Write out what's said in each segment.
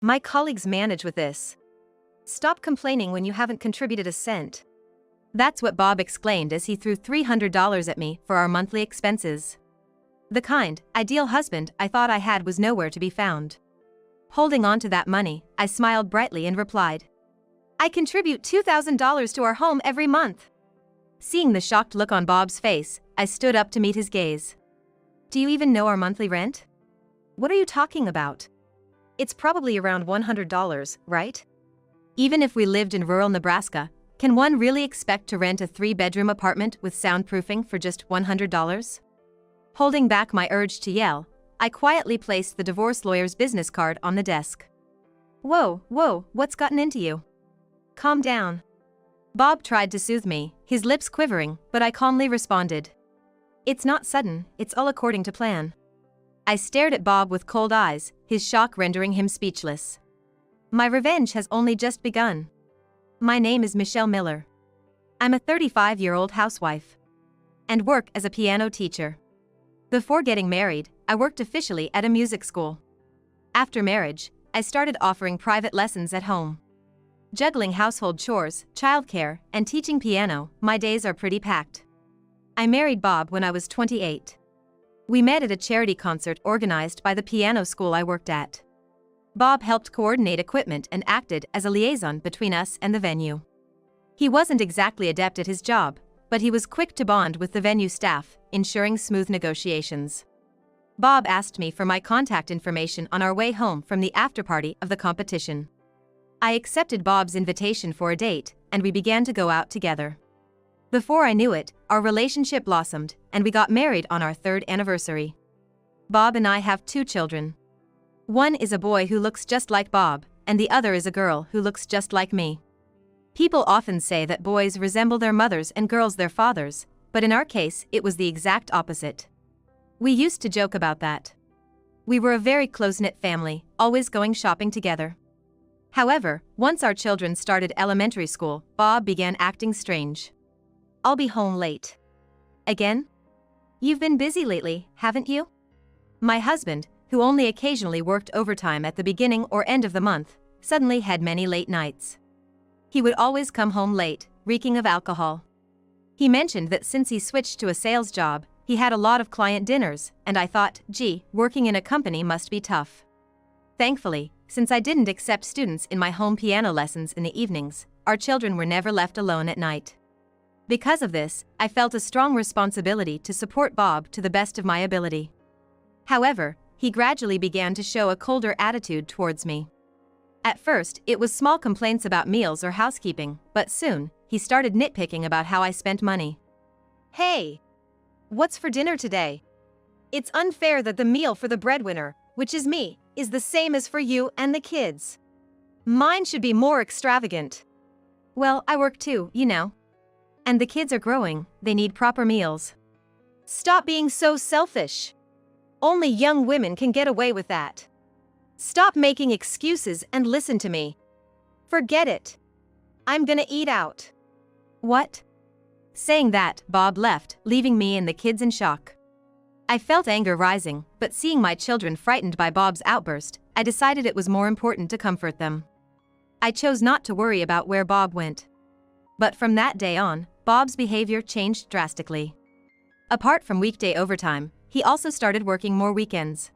My colleagues manage with this. Stop complaining when you haven't contributed a cent. That's what Bob exclaimed as he threw $300 at me for our monthly expenses. The kind, ideal husband I thought I had was nowhere to be found. Holding on to that money, I smiled brightly and replied, "I contribute $2,000 to our home every month." Seeing the shocked look on Bob's face, I stood up to meet his gaze. "Do you even know our monthly rent?" "What are you talking about? It's probably around $100, right? Even if we lived in rural Nebraska, can one really expect to rent a 3-bedroom apartment with soundproofing for just $100? Holding back my urge to yell, I quietly placed the divorce lawyer's business card on the desk. Whoa, what's gotten into you? Calm down." Bob tried to soothe me, his lips quivering, but I calmly responded, "It's not sudden, it's all according to plan." I stared at Bob with cold eyes, his shock rendering him speechless. My revenge has only just begun. My name is Michelle Miller. I'm a 35-year-old housewife and work as a piano teacher. Before getting married, I worked officially at a music school. After marriage, I started offering private lessons at home. Juggling household chores, childcare, and teaching piano, my days are pretty packed. I married Bob when I was 28. We met at a charity concert organized by the piano school I worked at. Bob helped coordinate equipment and acted as a liaison between us and the venue. He wasn't exactly adept at his job, but he was quick to bond with the venue staff, ensuring smooth negotiations. Bob asked me for my contact information on our way home from the afterparty of the competition. I accepted Bob's invitation for a date, and we began to go out together. Before I knew it, our relationship blossomed, and we got married on our 3rd anniversary. Bob and I have 2 children. One is a boy who looks just like Bob, and the other is a girl who looks just like me. People often say that boys resemble their mothers and girls their fathers, but in our case, it was the exact opposite. We used to joke about that. We were a very close-knit family, always going shopping together. However, once our children started elementary school, Bob began acting strange. "I'll be home late." "Again? You've been busy lately, haven't you?" My husband, who only occasionally worked overtime at the beginning or end of the month, suddenly had many late nights. He would always come home late, reeking of alcohol. He mentioned that since he switched to a sales job, he had a lot of client dinners, and I thought, gee, working in a company must be tough. Thankfully, since I didn't accept students in my home piano lessons in the evenings, our children were never left alone at night. Because of this, I felt a strong responsibility to support Bob to the best of my ability. However, he gradually began to show a colder attitude towards me. At first, it was small complaints about meals or housekeeping, but soon, he started nitpicking about how I spent money. "Hey! What's for dinner today? It's unfair that the meal for the breadwinner, which is me, is the same as for you and the kids. Mine should be more extravagant." "Well, I work too, you know. And the kids are growing, they need proper meals." "Stop being so selfish. Only young women can get away with that. Stop making excuses and listen to me. Forget it. I'm gonna eat out." "What?" Saying that, Bob left, leaving me and the kids in shock. I felt anger rising, but seeing my children frightened by Bob's outburst, I decided it was more important to comfort them. I chose not to worry about where Bob went. But from that day on, Bob's behavior changed drastically. Apart from weekday overtime, he also started working more weekends.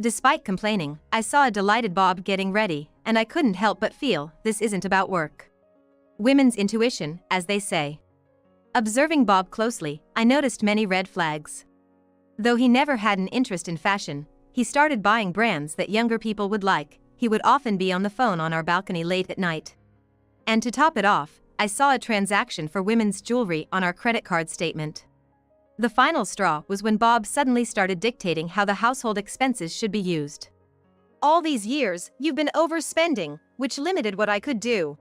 Despite complaining, I saw a delighted Bob getting ready, and I couldn't help but feel this isn't about work. Women's intuition, as they say. Observing Bob closely, I noticed many red flags. Though he never had an interest in fashion, he started buying brands that younger people would like. He would often be on the phone on our balcony late at night. And to top it off, I saw a transaction for women's jewelry on our credit card statement. The final straw was when Bob suddenly started dictating how the household expenses should be used. "All these years, you've been overspending, which limited what I could do.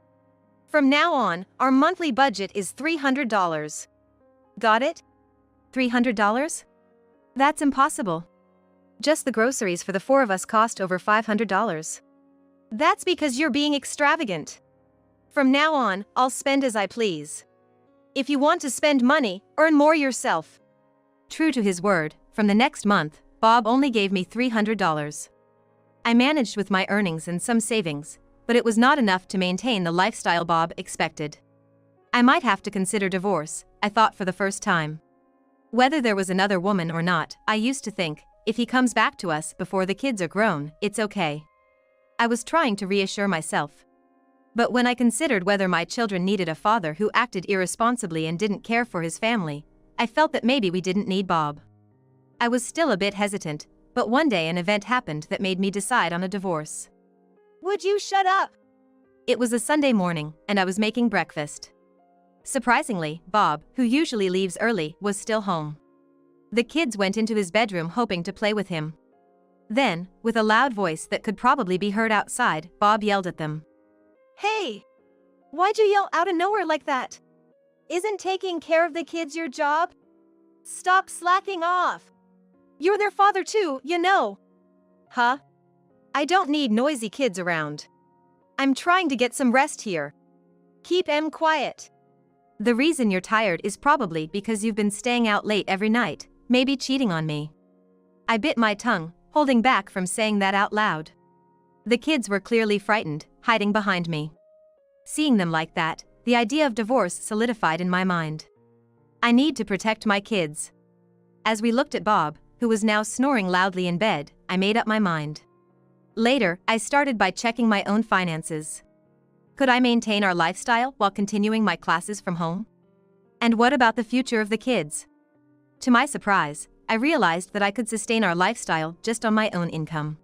From now on, our monthly budget is $300. Got it?" $300? That's impossible. Just the groceries for the 4 of us cost over $500. "That's because you're being extravagant. From now on, I'll spend as I please. If you want to spend money, earn more yourself." True to his word, from the next month, Bob only gave me $300. I managed with my earnings and some savings, but it was not enough to maintain the lifestyle Bob expected. I might have to consider divorce, I thought for the first time. Whether there was another woman or not, I used to think, if he comes back to us before the kids are grown, it's okay. I was trying to reassure myself. But when I considered whether my children needed a father who acted irresponsibly and didn't care for his family, I felt that maybe we didn't need Bob. I was still a bit hesitant, but one day an event happened that made me decide on a divorce. Would you shut up? It was a Sunday morning, and I was making breakfast. Surprisingly, Bob, who usually leaves early, was still home. The kids went into his bedroom hoping to play with him. Then, with a loud voice that could probably be heard outside, Bob yelled at them. Hey! Why'd you yell out of nowhere like that? Isn't taking care of the kids your job? Stop slacking off! You're their father too, you know. Huh? I don't need noisy kids around. I'm trying to get some rest here. Keep 'em quiet. The reason you're tired is probably because you've been staying out late every night, maybe cheating on me. I bit my tongue, holding back from saying that out loud. The kids were clearly frightened, hiding behind me. Seeing them like that, the idea of divorce solidified in my mind. I need to protect my kids. As we looked at Bob, who was now snoring loudly in bed, I made up my mind. Later, I started by checking my own finances. Could I maintain our lifestyle while continuing my classes from home? And what about the future of the kids? To my surprise, I realized that I could sustain our lifestyle just on my own income.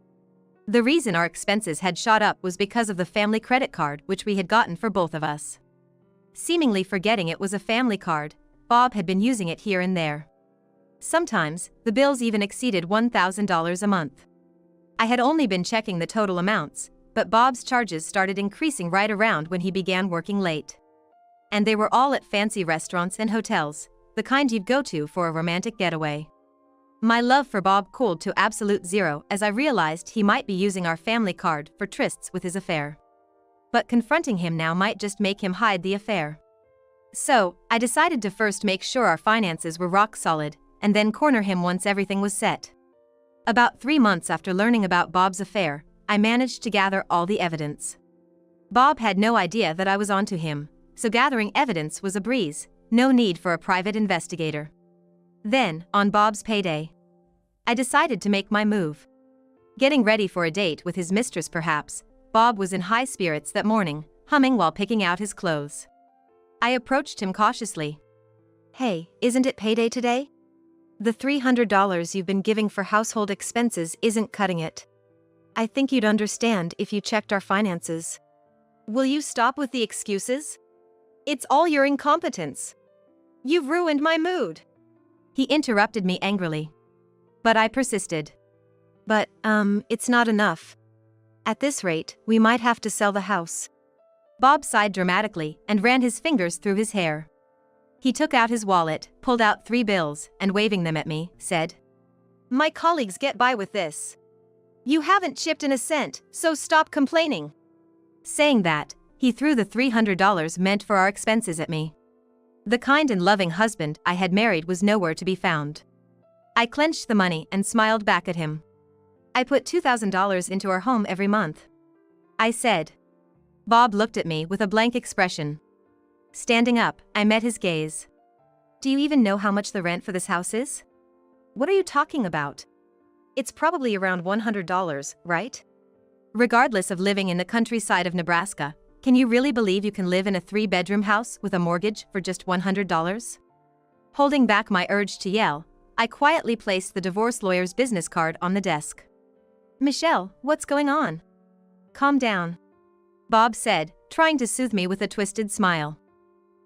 The reason our expenses had shot up was because of the family credit card which we had gotten for both of us. Seemingly forgetting it was a family card, Bob had been using it here and there. Sometimes, the bills even exceeded $1,000 a month. I had only been checking the total amounts, but Bob's charges started increasing right around when he began working late. And they were all at fancy restaurants and hotels, the kind you'd go to for a romantic getaway. My love for Bob cooled to absolute zero as I realized he might be using our family card for trysts with his affair. But confronting him now might just make him hide the affair. So, I decided to first make sure our finances were rock solid, and then corner him once everything was set. About 3 months after learning about Bob's affair, I managed to gather all the evidence. Bob had no idea that I was onto him, so gathering evidence was a breeze, no need for a private investigator. Then, on Bob's payday, I decided to make my move. Getting ready for a date with his mistress perhaps, Bob was in high spirits that morning, humming while picking out his clothes. I approached him cautiously. Hey, isn't it payday today? The $300 you've been giving for household expenses isn't cutting it. I think you'd understand if you checked our finances. Will you stop with the excuses? It's all your incompetence. You've ruined my mood. He interrupted me angrily. But I persisted. But, it's not enough. At this rate, we might have to sell the house. Bob sighed dramatically and ran his fingers through his hair. He took out his wallet, pulled out 3 bills, and waving them at me, said, My colleagues get by with this. You haven't chipped in a cent, so stop complaining. Saying that, he threw the $300 meant for our expenses at me. The kind and loving husband I had married was nowhere to be found. I clenched the money and smiled back at him. I put $2,000 into our home every month, I said. Bob looked at me with a blank expression. Standing up, I met his gaze. Do you even know how much the rent for this house is? What are you talking about? It's probably around $100, right? Regardless of living in the countryside of Nebraska, can you really believe you can live in a 3-bedroom house with a mortgage for just $100? Holding back my urge to yell, I quietly placed the divorce lawyer's business card on the desk. Michelle, what's going on? Calm down, Bob said, trying to soothe me with a twisted smile.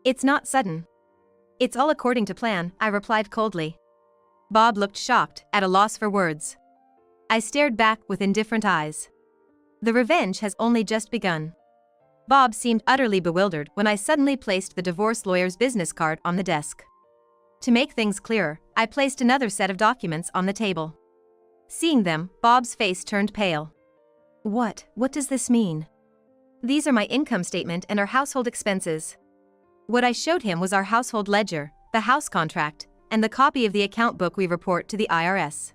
It's not sudden. It's all according to plan, I replied coldly. Bob looked shocked, at a loss for words. I stared back with indifferent eyes. The revenge has only just begun. Bob seemed utterly bewildered when I suddenly placed the divorce lawyer's business card on the desk. To make things clearer, I placed another set of documents on the table. Seeing them, Bob's face turned pale. What does this mean? These are my income statement and our household expenses. What I showed him was our household ledger, the house contract, and the copy of the account book we report to the IRS.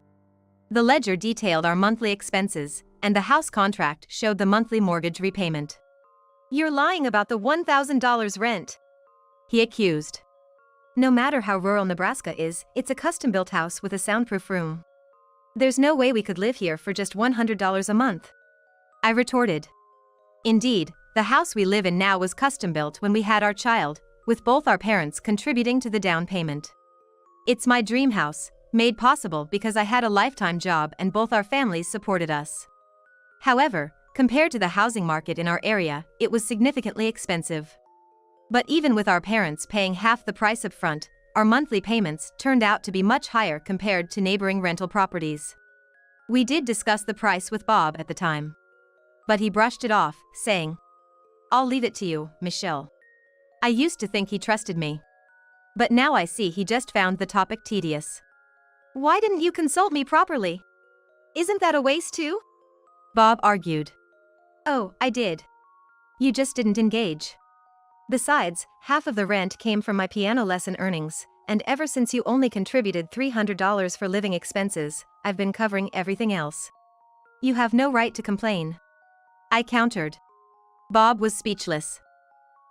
The ledger detailed our monthly expenses, and the house contract showed the monthly mortgage repayment. You're lying about the $1,000 rent. He accused. No matter how rural Nebraska is, it's a custom-built house with a soundproof room. There's no way we could live here for just $100 a month. I retorted. Indeed, the house we live in now was custom-built when we had our child, with both our parents contributing to the down payment. It's my dream house, made possible because I had a lifetime job and both our families supported us. However, compared to the housing market in our area, it was significantly expensive. But even with our parents paying half the price up front, our monthly payments turned out to be much higher compared to neighboring rental properties. We did discuss the price with Bob at the time. But he brushed it off, saying, "I'll leave it to you, Michelle." I used to think he trusted me. But now I see he just found the topic tedious. Why didn't you consult me properly? Isn't that a waste too? Bob argued. Oh, I did. You just didn't engage. Besides, half of the rent came from my piano lesson earnings, and ever since you only contributed $300 for living expenses, I've been covering everything else. You have no right to complain. I countered. Bob was speechless.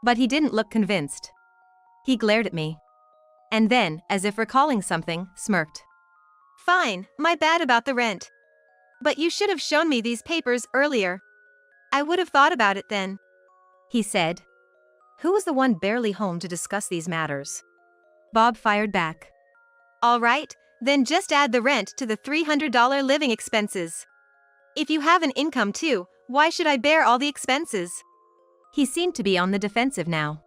But he didn't look convinced. He glared at me. And then, as if recalling something, smirked. Fine, my bad about the rent. But you should have shown me these papers earlier. I would have thought about it then. He said. Who was the one barely home to discuss these matters? Bob fired back. All right, then just add the rent to the $300 living expenses. If you have an income too, why should I bear all the expenses? He seemed to be on the defensive now.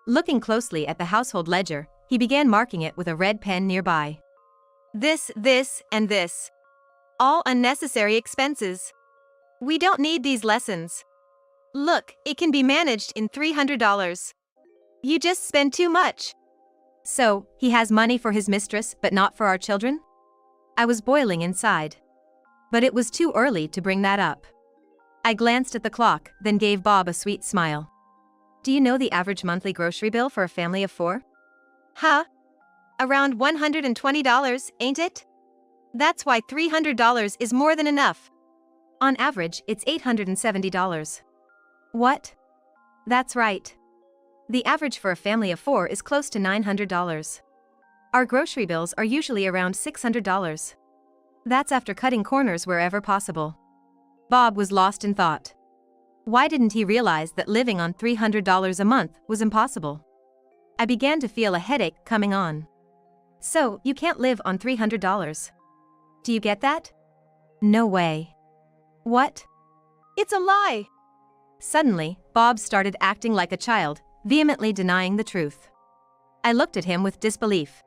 Looking closely at the household ledger, he began marking it with a red pen nearby. This, and this. All unnecessary expenses. We don't need these lessons. Look, it can be managed in $300. You just spend too much. So, he has money for his mistress but not for our children? I was boiling inside. But it was too early to bring that up. I glanced at the clock, then gave Bob a sweet smile. Do you know the average monthly grocery bill for a family of 4? Huh? Around $120, ain't it? That's why $300 is more than enough. On average, it's $870. What? That's right. The average for a family of 4 is close to $900. Our grocery bills are usually around $600. That's after cutting corners wherever possible. Bob was lost in thought. Why didn't he realize that living on $300 a month was impossible? I began to feel a headache coming on. So, you can't live on $300. Do you get that? No way. What? It's a lie. Suddenly, Bob started acting like a child, vehemently denying the truth. I looked at him with disbelief.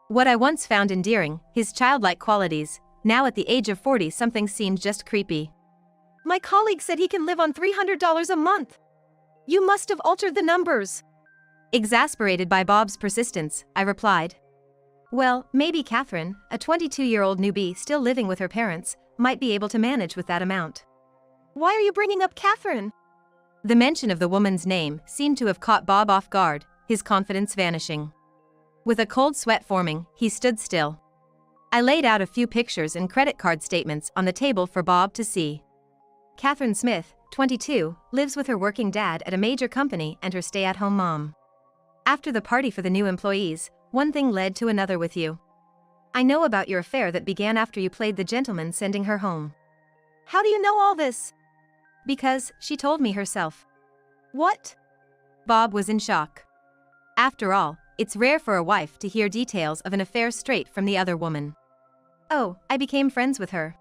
What I once found endearing, his childlike qualities, now at the age of 40 something seemed just creepy. My colleague said he can live on $300 a month. You must have altered the numbers. Exasperated by Bob's persistence, I replied. Well, maybe Catherine, a 22-year-old newbie still living with her parents, might be able to manage with that amount. Why are you bringing up Catherine? The mention of the woman's name seemed to have caught Bob off guard, his confidence vanishing. With a cold sweat forming, he stood still. I laid out a few pictures and credit card statements on the table for Bob to see. Catherine Smith, 22, lives with her working dad at a major company and her stay-at-home mom. After the party for the new employees, one thing led to another with you. I know about your affair that began after you played the gentleman sending her home. How do you know all this? Because she told me herself. What? Bob was in shock. After all, it's rare for a wife to hear details of an affair straight from the other woman. Oh, I became friends with her.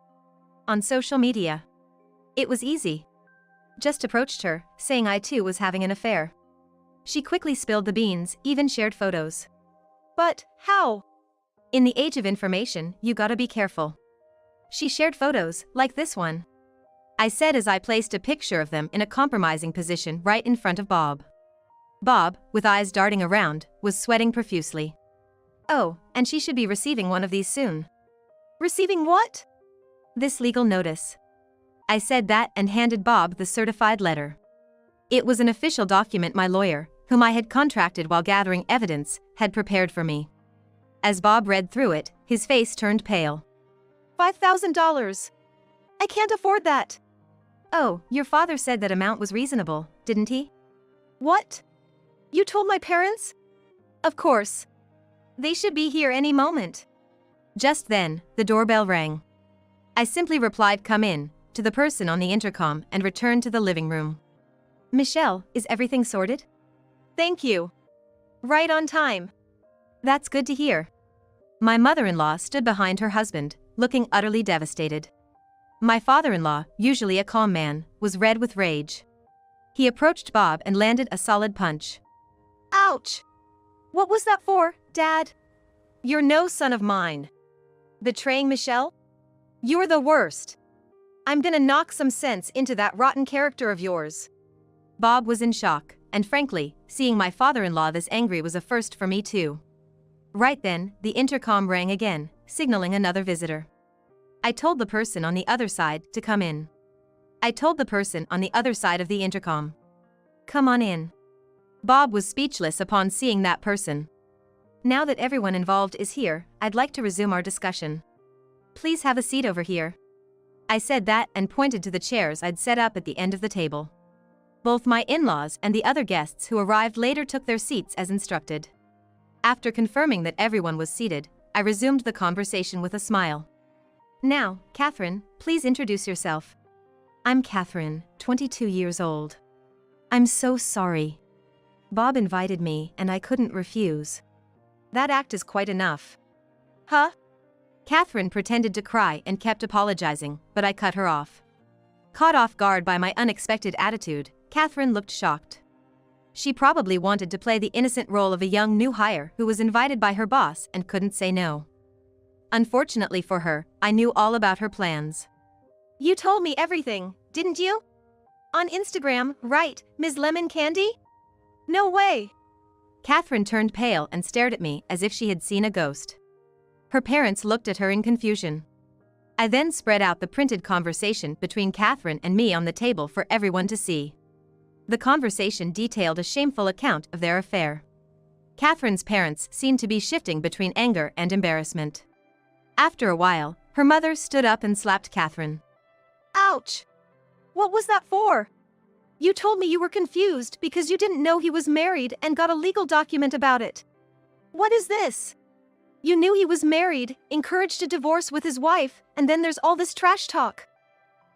On social media. It was easy. Just approached her, saying I too was having an affair. She quickly spilled the beans, even shared photos. But, how? In the age of information, you gotta be careful. She shared photos, like this one. I said as I placed a picture of them in a compromising position right in front of Bob. Bob, with eyes darting around, was sweating profusely. Oh, and she should be receiving one of these soon. Receiving what? This legal notice. I said that and handed Bob the certified letter. It was an official document my lawyer, whom I had contracted while gathering evidence, had prepared for me. As Bob read through it, his face turned pale. $5,000. I can't afford that. Oh, your father said that amount was reasonable, didn't he? What? You told my parents? Of course. They should be here any moment. Just then, the doorbell rang. I simply replied, "Come in," to the person on the intercom and returned to the living room. Michelle, is everything sorted? Thank you. Right on time. That's good to hear. My mother-in-law stood behind her husband, looking utterly devastated. My father-in-law, usually a calm man, was red with rage. He approached Bob and landed a solid punch. Ouch! What was that for, Dad? You're no son of mine. Betraying Michelle? You're the worst. I'm gonna knock some sense into that rotten character of yours. Bob was in shock, and frankly, seeing my father-in-law this angry was a first for me too. Right then, the intercom rang again, signaling another visitor. I told the person on the other side to come in. I told the person on the other side of the intercom. Come on in. Bob was speechless upon seeing that person. Now that everyone involved is here, I'd like to resume our discussion. Please have a seat over here. I said that and pointed to the chairs I'd set up at the end of the table. Both my in-laws and the other guests who arrived later took their seats as instructed. After confirming that everyone was seated, I resumed the conversation with a smile. Now, Catherine, please introduce yourself. I'm Catherine, 22 years old. I'm so sorry. Bob invited me and I couldn't refuse. That act is quite enough. Huh? Catherine pretended to cry and kept apologizing, but I cut her off. Caught off guard by my unexpected attitude, Catherine looked shocked. She probably wanted to play the innocent role of a young new hire who was invited by her boss and couldn't say no. Unfortunately for her, I knew all about her plans. You told me everything, didn't you? On Instagram, right, Ms. Lemon Candy? No way. Catherine turned pale and stared at me as if she had seen a ghost. Her parents looked at her in confusion. I then spread out the printed conversation between Catherine and me on the table for everyone to see. The conversation detailed a shameful account of their affair. Catherine's parents seemed to be shifting between anger and embarrassment. After a while, her mother stood up and slapped Catherine. Ouch! What was that for? You told me you were confused because you didn't know he was married and got a legal document about it. What is this? You knew he was married, encouraged a divorce with his wife, and then there's all this trash talk.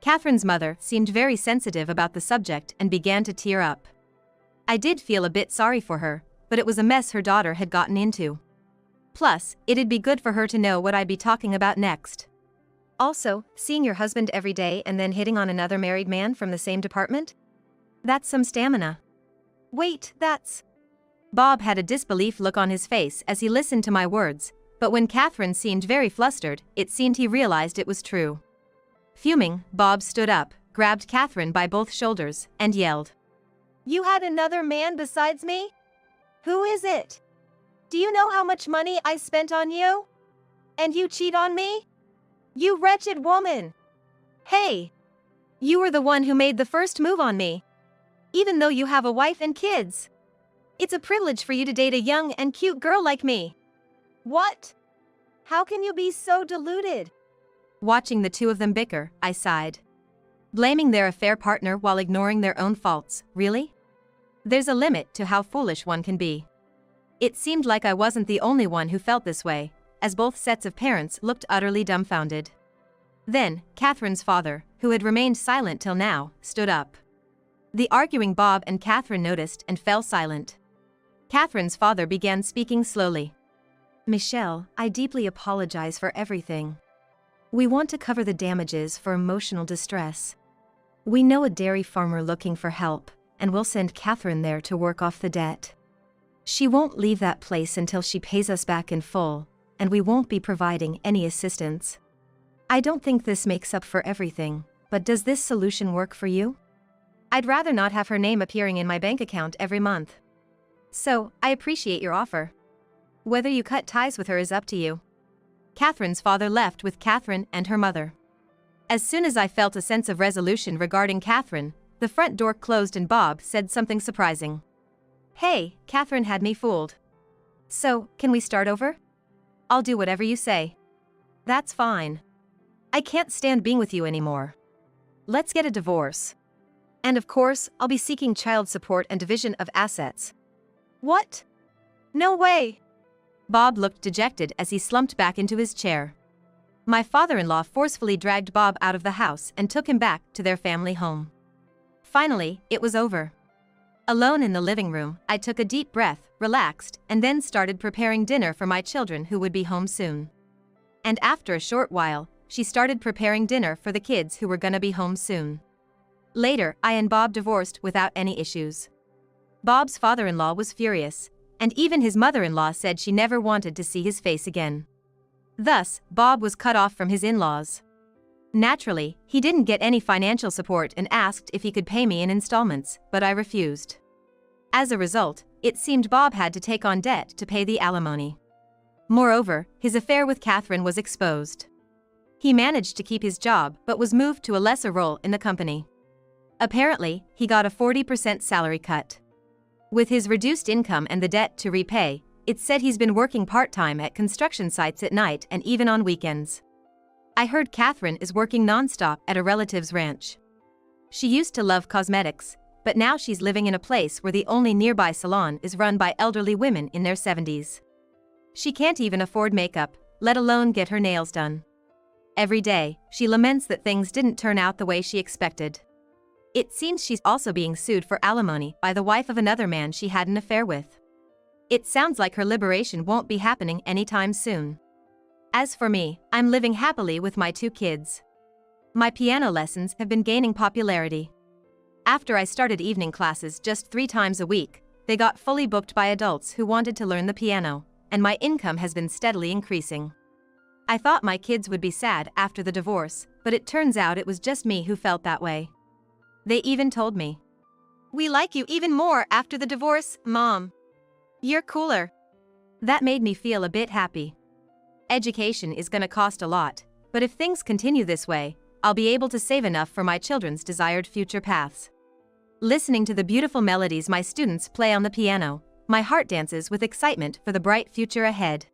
Catherine's mother seemed very sensitive about the subject and began to tear up. I did feel a bit sorry for her, but it was a mess her daughter had gotten into. Plus, it'd be good for her to know what I'd be talking about next. Also, seeing your husband every day and then hitting on another married man from the same department? That's some stamina. Wait, that's... Bob had a disbelief look on his face as he listened to my words, but when Catherine seemed very flustered, it seemed he realized it was true. Fuming, Bob stood up, grabbed Catherine by both shoulders, and yelled. You had another man besides me? Who is it? Do you know how much money I spent on you? And you cheat on me? You wretched woman! Hey! You were the one who made the first move on me. Even though you have a wife and kids. It's a privilege for you to date a young and cute girl like me. What? How can you be so deluded? Watching the two of them bicker, I sighed. Blaming their affair partner while ignoring their own faults, really? There's a limit to how foolish one can be. It seemed like I wasn't the only one who felt this way, as both sets of parents looked utterly dumbfounded. Then, Catherine's father, who had remained silent till now, stood up. The arguing Bob and Catherine noticed and fell silent. Catherine's father began speaking slowly. Michelle, I deeply apologize for everything. We want to cover the damages for emotional distress. We know a dairy farmer looking for help, and we'll send Catherine there to work off the debt. She won't leave that place until she pays us back in full, and we won't be providing any assistance. I don't think this makes up for everything, but does this solution work for you? I'd rather not have her name appearing in my bank account every month. So, I appreciate your offer. Whether you cut ties with her is up to you. Catherine's father left with Catherine and her mother. As soon as I felt a sense of resolution regarding Catherine, the front door closed and Bob said something surprising. Hey, Catherine had me fooled. So, can we start over? I'll do whatever you say. That's fine. I can't stand being with you anymore. Let's get a divorce. And of course, I'll be seeking child support and division of assets. What? No way. Bob looked dejected as he slumped back into his chair. My father-in-law forcefully dragged Bob out of the house and took him back to their family home. Finally, it was over. Alone in the living room, I took a deep breath, relaxed, and then started preparing dinner for my children who would be home soon. And after a short while, she started preparing dinner for the kids who were gonna be home soon. Later, I and Bob divorced without any issues. Bob's father-in-law was furious, and even his mother-in-law said she never wanted to see his face again. Thus, Bob was cut off from his in-laws. Naturally, he didn't get any financial support and asked if he could pay me in installments, but I refused. As a result, it seemed Bob had to take on debt to pay the alimony. Moreover, his affair with Catherine was exposed. He managed to keep his job but was moved to a lesser role in the company. Apparently, he got a 40% salary cut. With his reduced income and the debt to repay, it's said he's been working part-time at construction sites at night and even on weekends. I heard Catherine is working non-stop at a relative's ranch. She used to love cosmetics, but now she's living in a place where the only nearby salon is run by elderly women in their 70s. She can't even afford makeup, let alone get her nails done. Every day, she laments that things didn't turn out the way she expected. It seems she's also being sued for alimony by the wife of another man she had an affair with. It sounds like her liberation won't be happening anytime soon. As for me, I'm living happily with my 2 kids. My piano lessons have been gaining popularity. After I started evening classes just 3 times a week, they got fully booked by adults who wanted to learn the piano, and my income has been steadily increasing. I thought my kids would be sad after the divorce, but it turns out it was just me who felt that way. They even told me, We like you even more after the divorce, Mom. You're cooler. That made me feel a bit happy. Education is gonna cost a lot, but if things continue this way, I'll be able to save enough for my children's desired future paths. Listening to the beautiful melodies my students play on the piano, my heart dances with excitement for the bright future ahead.